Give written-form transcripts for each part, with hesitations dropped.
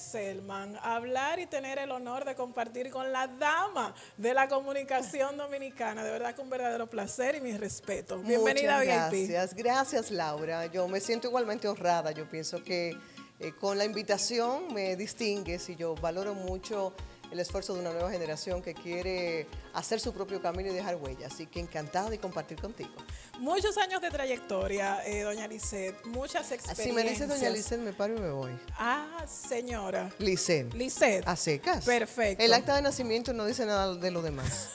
Selman, hablar y tener el honor de compartir con la dama de la comunicación dominicana. De verdad que un verdadero placer y mi respeto. Bienvenida a VIP. Gracias Laura. Yo me siento igualmente honrada. Yo pienso que con la invitación me distingues y yo valoro mucho el esfuerzo de una nueva generación que quiere hacer su propio camino y dejar huella. Así que encantada de compartir contigo. Muchos años de trayectoria, doña Lisset, muchas experiencias. Si me dice doña Lisset, me paro y me voy. Ah, señora. Lisset. Lisset. A secas. Perfecto. El acta de nacimiento no dice nada de lo demás.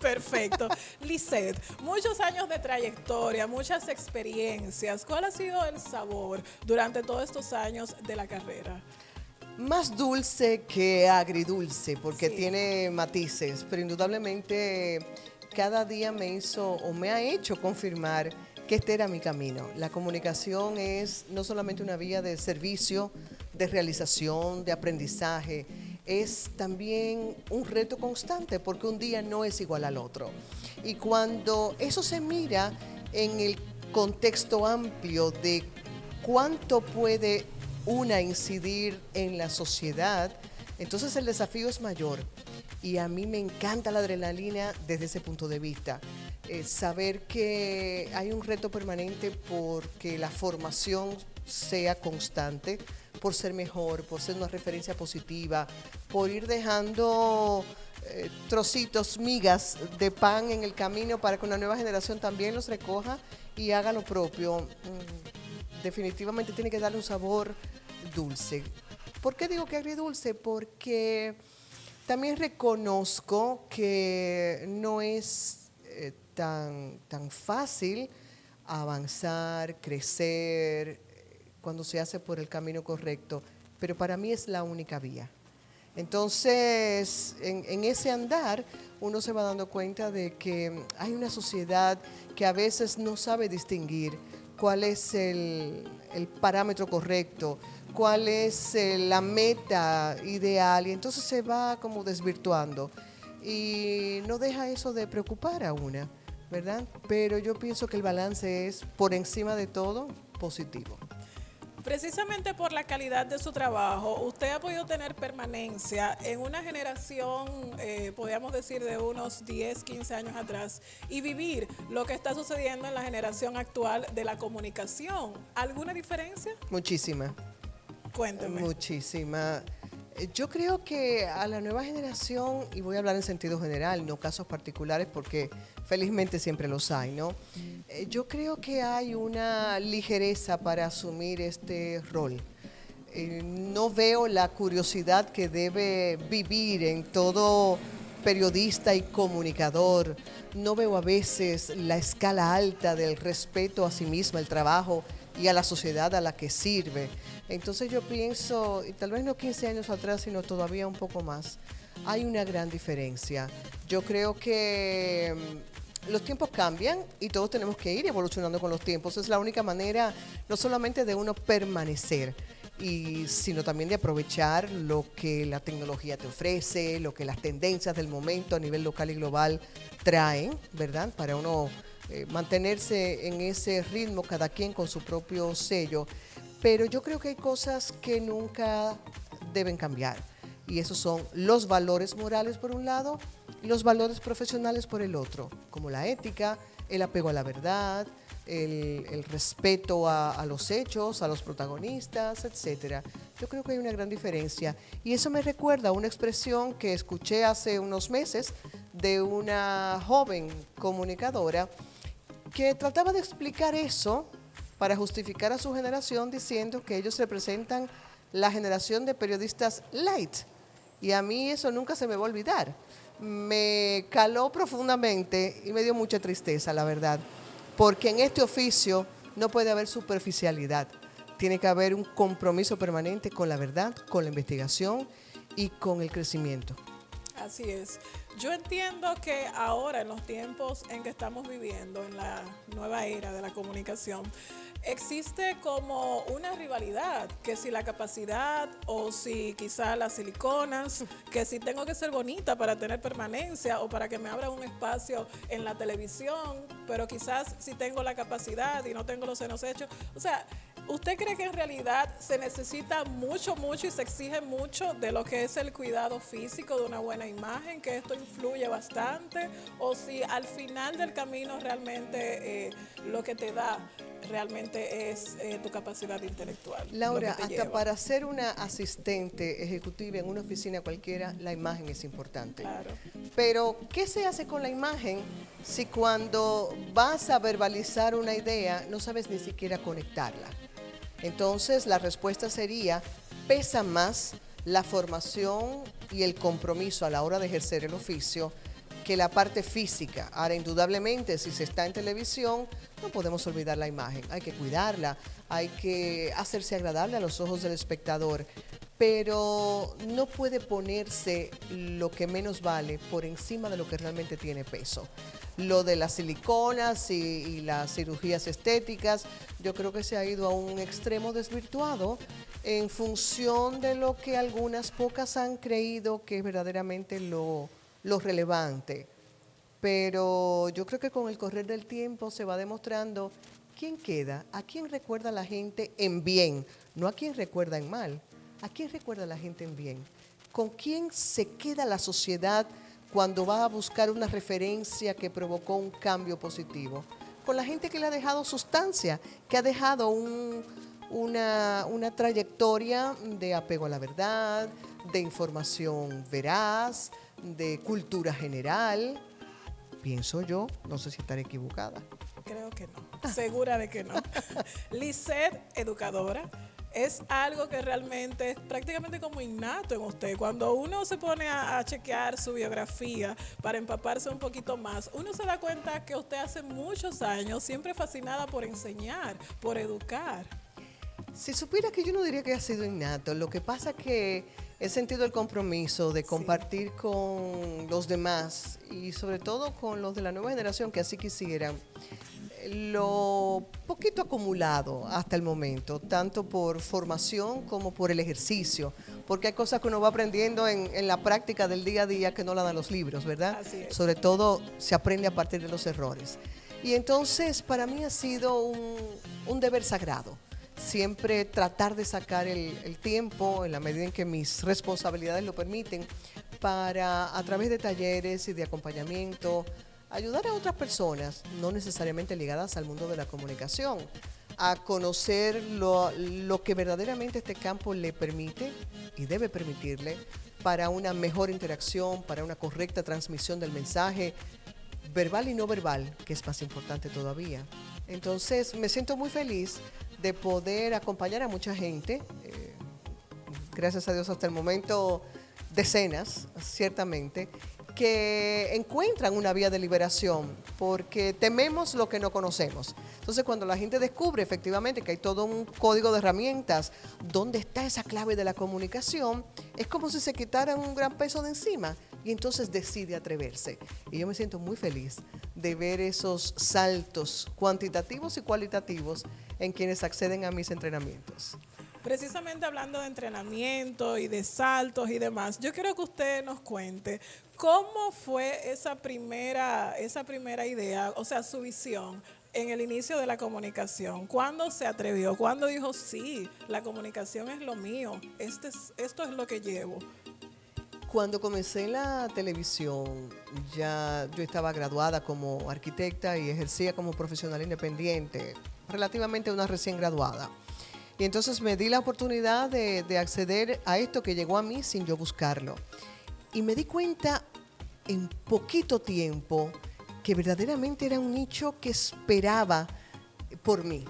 Perfecto. Lisset, muchos años de trayectoria, muchas experiencias. ¿Cuál ha sido el sabor durante todos estos años de la carrera? Más dulce que agridulce, porque Sí. tiene matices, pero indudablemente cada día me hizo o me ha hecho confirmar que este era mi camino. La comunicación es no solamente una vía de servicio, de realización, de aprendizaje, es también un reto constante porque un día no es igual al otro. Y cuando eso se mira en el contexto amplio de cuánto puede una incidir en la sociedad, entonces el desafío es mayor. Y a mí me encanta la adrenalina desde ese punto de vista. Saber que hay un reto permanente porque la formación sea constante, por ser mejor, por ser una referencia positiva, por ir dejando trocitos, migas de pan en el camino para que una nueva generación también los recoja y haga lo propio. Definitivamente tiene que darle un sabor dulce. ¿Por qué digo que agridulce? Porque también reconozco que no es tan fácil avanzar, crecer, cuando se hace por el camino correcto, pero para mí es la única vía. Entonces, en ese andar, uno se va dando cuenta de que hay una sociedad que a veces no sabe distinguir cuál es el parámetro correcto, cuál es la meta ideal, y entonces se va como desvirtuando. Y no deja eso de preocupar a una, ¿verdad? Pero yo pienso que el balance es, por encima de todo, positivo. Precisamente por la calidad de su trabajo, usted ha podido tener permanencia en una generación, podríamos decir, de unos 10, 15 años atrás y vivir lo que está sucediendo en la generación actual de la comunicación. ¿Alguna diferencia? Muchísima. Cuénteme. Muchísima. Yo creo que a la nueva generación, y voy a hablar en sentido general, no casos particulares porque felizmente siempre los hay, ¿no? Yo creo que hay una ligereza para asumir este rol. No veo la curiosidad que debe vivir en todo periodista y comunicador. No veo a veces la escala alta del respeto a sí misma, el trabajo y a la sociedad a la que sirve. Entonces yo pienso, y tal vez no 15 años atrás, sino todavía un poco más, hay una gran diferencia. Yo creo que los tiempos cambian y todos tenemos que ir evolucionando con los tiempos. Es la única manera, no solamente de uno permanecer, sino también de aprovechar lo que la tecnología te ofrece, lo que las tendencias del momento a nivel local y global traen, ¿verdad? Para uno mantenerse en ese ritmo, cada quien con su propio sello. Pero yo creo que hay cosas que nunca deben cambiar. Y esos son los valores morales por un lado y los valores profesionales por el otro, como la ética, el apego a la verdad, el respeto a los hechos, a los protagonistas, etc. Yo creo que hay una gran diferencia. Y eso me recuerda a una expresión que escuché hace unos meses de una joven comunicadora que trataba de explicar eso para justificar a su generación diciendo que ellos representan la generación de periodistas light. Y a mí eso nunca se me va a olvidar. Me caló profundamente y me dio mucha tristeza, la verdad. Porque en este oficio no puede haber superficialidad. Tiene que haber un compromiso permanente con la verdad, con la investigación y con el crecimiento. Así es. Yo entiendo que ahora, en los tiempos en que estamos viviendo, en la nueva era de la comunicación, existe como una rivalidad, que si la capacidad o si quizás las siliconas, que si tengo que ser bonita para tener permanencia o para que me abra un espacio en la televisión, pero quizás si tengo la capacidad y no tengo los senos hechos. O sea, ¿Usted cree que en realidad se necesita mucho, mucho y se exige mucho de lo que es el cuidado físico de una buena imagen, que esto influye bastante? ¿O si al final del camino realmente lo que te da realmente es tu capacidad intelectual? Laura, Lo que te hasta lleva. para ser una asistente ejecutiva en una oficina cualquiera, la imagen es importante. Claro. Pero, ¿qué se hace con la imagen si cuando vas a verbalizar una idea no sabes ni siquiera conectarla? Entonces, la respuesta sería, pesa más la formación y el compromiso a la hora de ejercer el oficio que la parte física. Ahora, indudablemente, si se está en televisión, no podemos olvidar la imagen. Hay que cuidarla, hay que hacerse agradable a los ojos del espectador, pero no puede ponerse lo que menos vale por encima de lo que realmente tiene peso. Lo de las siliconas y las cirugías estéticas, yo creo que se ha ido a un extremo desvirtuado en función de lo que algunas pocas han creído que es verdaderamente lo relevante. Pero yo creo que con el correr del tiempo se va demostrando quién queda, a quién recuerda la gente en bien, no a quién recuerda en mal, a quién recuerda la gente en bien, con quién se queda la sociedad cuando va a buscar una referencia que provocó un cambio positivo, con la gente que le ha dejado sustancia, que ha dejado una trayectoria de apego a la verdad, de información veraz, de cultura general. Pienso yo, no sé si estaré equivocada. Creo que no, segura de que no. Lisette, educadora, es algo que realmente es prácticamente como innato en usted. Cuando uno se pone a chequear su biografía para empaparse un poquito más, uno se da cuenta que usted hace muchos años siempre fascinada por enseñar, por educar. Si supiera que yo no diría que ha sido innato, lo que pasa que he sentido el compromiso de compartir con los demás y sobre todo con los de la nueva generación que así quisieran lo poquito acumulado hasta el momento, tanto por formación como por el ejercicio, porque hay cosas que uno va aprendiendo en la práctica del día a día que no la dan los libros, ¿verdad? Así es. Sobre todo se aprende a partir de los errores. Y entonces para mí ha sido un deber sagrado siempre tratar de sacar el tiempo en la medida en que mis responsabilidades lo permiten para, a través de talleres y de acompañamiento, ayudar a otras personas, no necesariamente ligadas al mundo de la comunicación, a conocer lo que verdaderamente este campo le permite y debe permitirle para una mejor interacción, para una correcta transmisión del mensaje, verbal y no verbal, que es más importante todavía. Entonces, me siento muy feliz de poder acompañar a mucha gente, gracias a Dios hasta el momento decenas, ciertamente, que encuentran una vía de liberación porque tememos lo que no conocemos. Entonces, cuando la gente descubre efectivamente que hay todo un código de herramientas donde está esa clave de la comunicación, es como si se quitaran un gran peso de encima y entonces decide atreverse. Y yo me siento muy feliz de ver esos saltos cuantitativos y cualitativos en quienes acceden a mis entrenamientos. Precisamente hablando de entrenamiento y de saltos y demás, yo quiero que usted nos cuente cómo fue esa primera idea, o sea, su visión en el inicio de la comunicación. ¿Cuándo se atrevió? ¿Cuándo dijo, sí, la comunicación es lo mío, esto es lo que llevo? Cuando comencé en la televisión, ya yo estaba graduada como arquitecta y ejercía como profesional independiente, relativamente una recién graduada. Y entonces me di la oportunidad de acceder a esto que llegó a mí sin yo buscarlo. Y me di cuenta en poquito tiempo que verdaderamente era un nicho que esperaba por mí.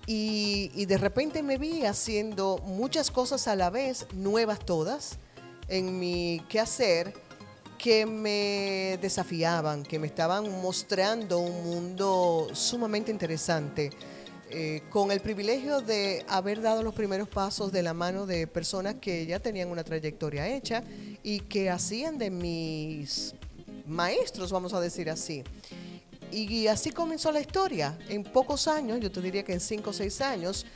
Y de repente me vi haciendo muchas cosas a la vez, nuevas todas, en mi quehacer, que me desafiaban, que me estaban mostrando un mundo sumamente interesante. Con el privilegio de haber dado los primeros pasos de la mano de personas que ya tenían una trayectoria hecha y que hacían de mis maestros, vamos a decir así. Y así comenzó la historia. En pocos años, yo te diría que en 5 o 6 años,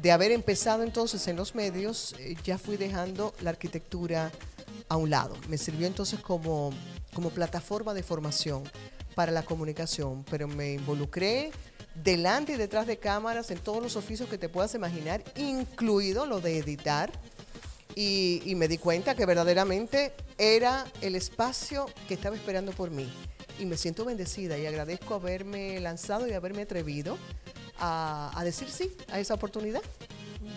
de haber empezado entonces en los medios, ya fui dejando la arquitectura a un lado. Me sirvió entonces como plataforma de formación para la comunicación, pero me involucré delante y detrás de cámaras, en todos los oficios que te puedas imaginar, incluido lo de editar. Y me di cuenta que verdaderamente era el espacio que estaba esperando por mí. Y me siento bendecida y agradezco haberme lanzado y haberme atrevido a decir sí a esa oportunidad.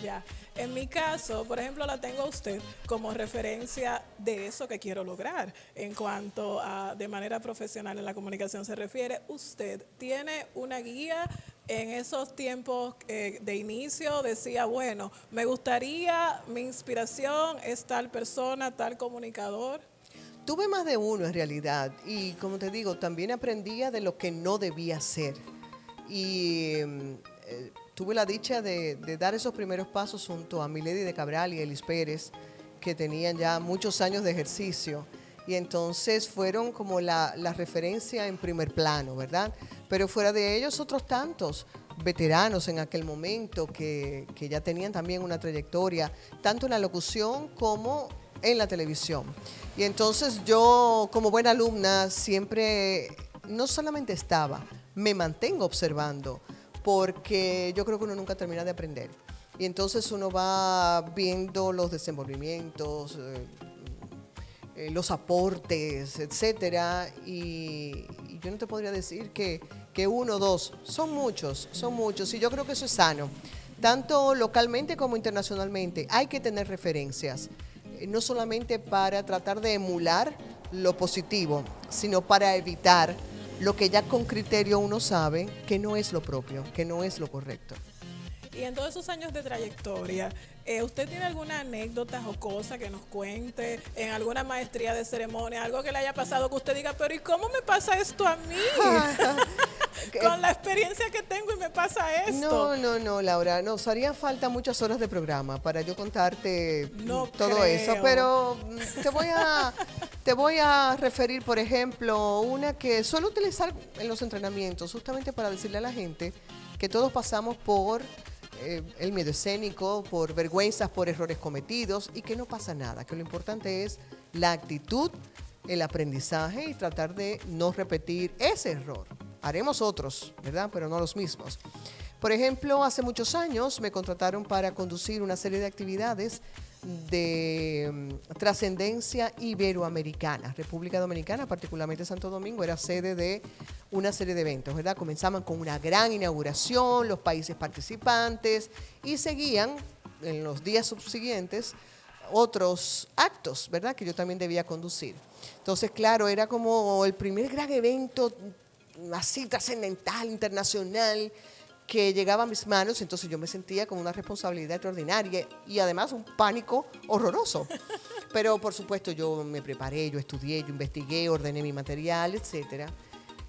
Ya. En mi caso, por ejemplo, la tengo a usted como referencia de eso que quiero lograr. En cuanto a de manera profesional en la comunicación se refiere, usted tiene una guía. En esos tiempos de inicio decía, bueno, me gustaría, mi inspiración es tal persona, tal comunicador. Tuve más de uno en realidad y como te digo, también aprendía de lo que no debía hacer. Y tuve la dicha de dar esos primeros pasos junto a Milady de Cabral y Elis Pérez, que tenían ya muchos años de ejercicio. Y entonces fueron como la referencia en primer plano, ¿verdad? Pero fuera de ellos otros tantos veteranos en aquel momento que ya tenían también una trayectoria, tanto en la locución como en la televisión. Y entonces yo, como buena alumna, siempre no solamente estaba, me mantengo observando, porque yo creo que uno nunca termina de aprender. Y entonces uno va viendo los desenvolvimientos, los aportes, etcétera, y yo no te podría decir que uno o dos, son muchos, y yo creo que eso es sano, tanto localmente como internacionalmente. Hay que tener referencias, no solamente para tratar de emular lo positivo, sino para evitar lo que ya con criterio uno sabe que no es lo propio, que no es lo correcto. Y en todos esos años de trayectoria, ¿usted tiene alguna anécdota o cosa que nos cuente en alguna maestría de ceremonia, algo que le haya pasado que usted diga, pero ¿y cómo me pasa esto a mí? Con la experiencia que tengo y me pasa esto. No, Laura, nos haría falta muchas horas de programa para yo contarte todo creo. eso, pero te voy a referir, por ejemplo, una que suelo utilizar en los entrenamientos, justamente para decirle a la gente que todos pasamos por el miedo escénico, por vergüenzas, por errores cometidos y que no pasa nada, que lo importante es la actitud, el aprendizaje y tratar de no repetir ese error. Haremos otros, ¿verdad? Pero no los mismos. Por ejemplo, hace muchos años me contrataron para conducir una serie de actividades de trascendencia iberoamericana. República Dominicana, particularmente Santo Domingo, era sede de una serie de eventos, ¿verdad? Comenzaban con una gran inauguración, los países participantes, y seguían en los días subsiguientes otros actos, ¿verdad? Que yo también debía conducir. Entonces, claro, era como el primer gran evento así trascendental, internacional, que llegaba a mis manos, entonces yo me sentía como una responsabilidad extraordinaria y además un pánico horroroso. Pero por supuesto yo me preparé, yo estudié, yo investigué, ordené mi material, etcétera.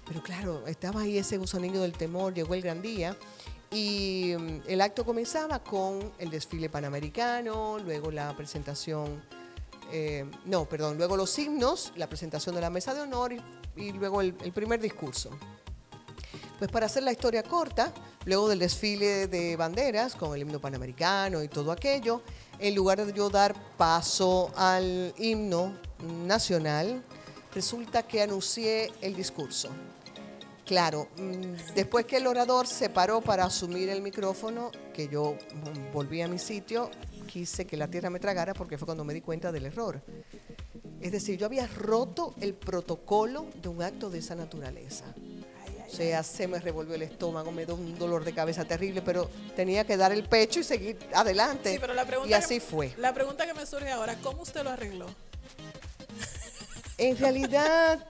Pero claro, estaba ahí ese gusanillo del temor, llegó el gran día y el acto comenzaba con el desfile panamericano, luego la presentación, luego los himnos, la presentación de la mesa de honor y luego el primer discurso. Pues para hacer la historia corta, luego del desfile de banderas con el himno panamericano y todo aquello, en lugar de yo dar paso al himno nacional, resulta que anuncié el discurso. Claro, después que el orador se paró para asumir el micrófono, que yo volví a mi sitio, quise que la tierra me tragara porque fue cuando me di cuenta del error. Es decir, yo había roto el protocolo de un acto de esa naturaleza. O sea, se me revolvió el estómago, me dio un dolor de cabeza terrible, pero tenía que dar el pecho y seguir adelante. Sí, pero la pregunta y así fue. La pregunta que me surge ahora, ¿cómo usted lo arregló? En realidad,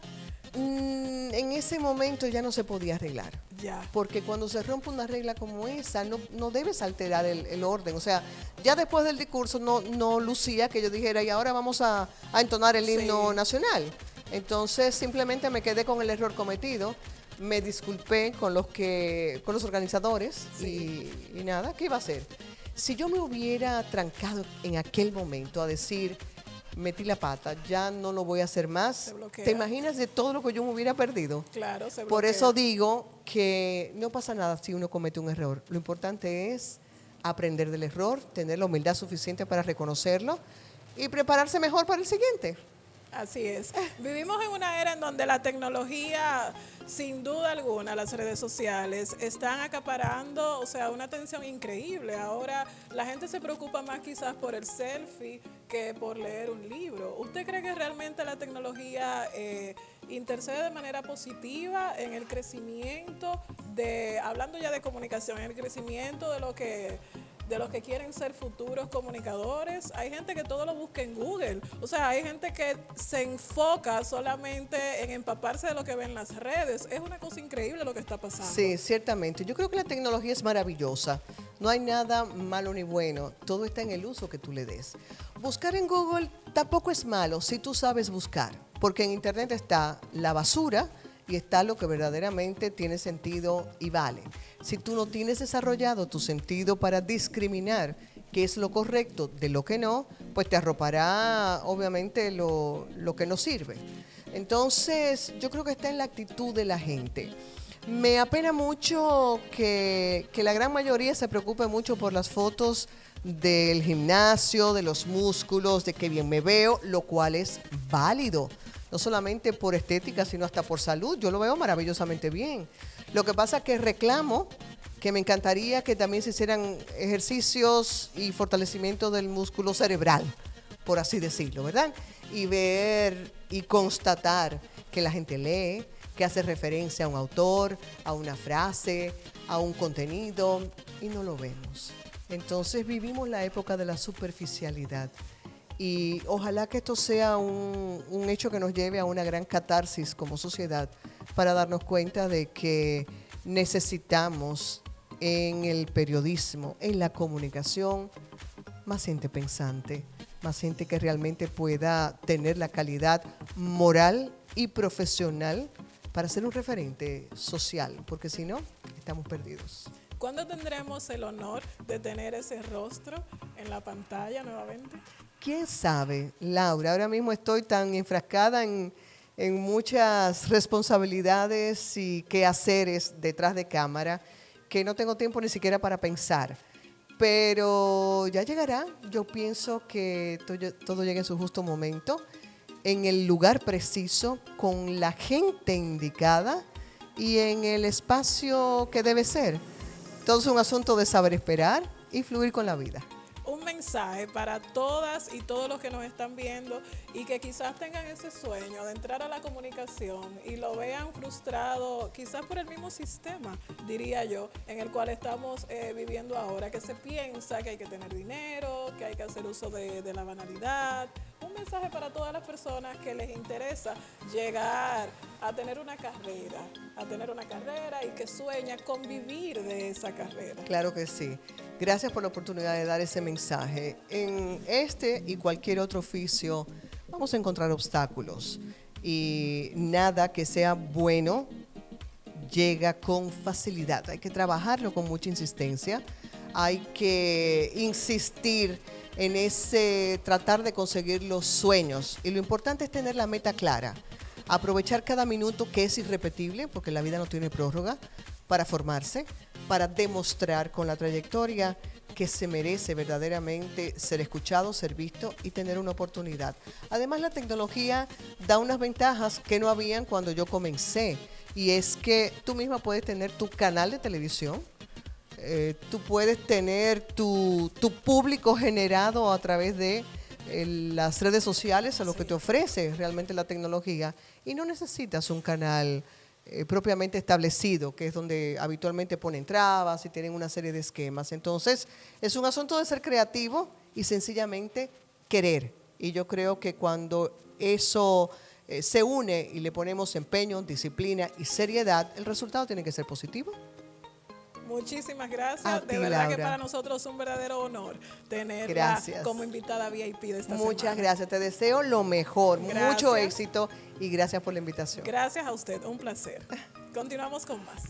en ese momento ya no se podía arreglar. Ya. Porque cuando se rompe una regla como esa, no debes alterar el orden. O sea, ya después del discurso no lucía que yo dijera, y ahora vamos a entonar el himno nacional. Entonces, simplemente me quedé con el error cometido. Me disculpé con los organizadores y nada, ¿qué iba a hacer? Si yo me hubiera trancado en aquel momento a decir, metí la pata, ya no lo voy a hacer más, ¿te imaginas de todo lo que yo me hubiera perdido? Claro, se bloquea. Por eso digo que no pasa nada si uno comete un error. Lo importante es aprender del error, tener la humildad suficiente para reconocerlo y prepararse mejor para el siguiente. Así es. Vivimos en una era en donde la tecnología, sin duda alguna, las redes sociales están acaparando, o sea, una atención increíble. Ahora la gente se preocupa más quizás por el selfie que por leer un libro. ¿Usted cree que realmente la tecnología intercede de manera positiva en el crecimiento de, hablando ya de comunicación, en el crecimiento de los que quieren ser futuros comunicadores? Hay gente que todo lo busca en Google. O sea, hay gente que se enfoca solamente en empaparse de lo que ve en las redes. Es una cosa increíble lo que está pasando. Sí, ciertamente. Yo creo que la tecnología es maravillosa. No hay nada malo ni bueno. Todo está en el uso que tú le des. Buscar en Google tampoco es malo si tú sabes buscar, porque en Internet está la basura y está lo que verdaderamente tiene sentido y vale. Si tú no tienes desarrollado tu sentido para discriminar qué es lo correcto de lo que no, pues te arropará obviamente lo que no sirve. Entonces, yo creo que está en la actitud de la gente. Me apena mucho que la gran mayoría se preocupe mucho por las fotos del gimnasio, de los músculos, de qué bien me veo, lo cual es válido. No solamente por estética, sino hasta por salud. Yo lo veo maravillosamente bien. Lo que pasa es que reclamo que me encantaría que también se hicieran ejercicios y fortalecimiento del músculo cerebral, por así decirlo, ¿verdad? Y ver y constatar que la gente lee, que hace referencia a un autor, a una frase, a un contenido, y no lo vemos. Entonces vivimos la época de la superficialidad. Y ojalá que esto sea un hecho que nos lleve a una gran catarsis como sociedad para darnos cuenta de que necesitamos en el periodismo, en la comunicación, más gente pensante, más gente que realmente pueda tener la calidad moral y profesional para ser un referente social, porque si no, estamos perdidos. ¿Cuándo tendremos el honor de tener ese rostro en la pantalla nuevamente? ¿Quién sabe, Laura? Ahora mismo estoy tan enfrascada en muchas responsabilidades y quehaceres detrás de cámara que no tengo tiempo ni siquiera para pensar. Pero ya llegará. Yo pienso que todo llega en su justo momento, en el lugar preciso, con la gente indicada y en el espacio que debe ser. Todo es un asunto de saber esperar y fluir con la vida. Un mensaje para todas y todos los que nos están viendo y que quizás tengan ese sueño de entrar a la comunicación y lo vean frustrado, quizás por el mismo sistema, diría yo, en el cual estamos viviendo ahora, que se piensa que hay que tener dinero, que hay que hacer uso de la banalidad. Un mensaje para todas las personas que les interesa llegar a tener una carrera y que sueña con vivir de esa carrera. Claro que sí. Gracias por la oportunidad de dar ese mensaje. En este y cualquier otro oficio vamos a encontrar obstáculos y nada que sea bueno llega con facilidad. Hay que trabajarlo con mucha insistencia. Hay que insistir en ese tratar de conseguir los sueños. Y lo importante es tener la meta clara. Aprovechar cada minuto que es irrepetible, porque la vida no tiene prórroga, para formarse, para demostrar con la trayectoria que se merece verdaderamente ser escuchado, ser visto y tener una oportunidad. Además, la tecnología da unas ventajas que no habían cuando yo comencé. Y es que tú misma puedes tener tu canal de televisión, tú puedes tener tu público generado a través de las redes sociales, a lo que te ofrece realmente la tecnología, y no necesitas un canal propiamente establecido, que es donde habitualmente ponen trabas y tienen una serie de esquemas. Entonces, es un asunto de ser creativo y sencillamente querer. Y yo creo que cuando eso se une y le ponemos empeño, disciplina y seriedad, el resultado tiene que ser positivo. Muchísimas gracias. A De ti, verdad Laura. que para nosotros es un verdadero honor tenerla Gracias. como invitada VIP de esta Muchas semana. gracias. Te deseo lo mejor, Gracias. mucho éxito y gracias por la invitación. Gracias a usted, un placer. Continuamos con más.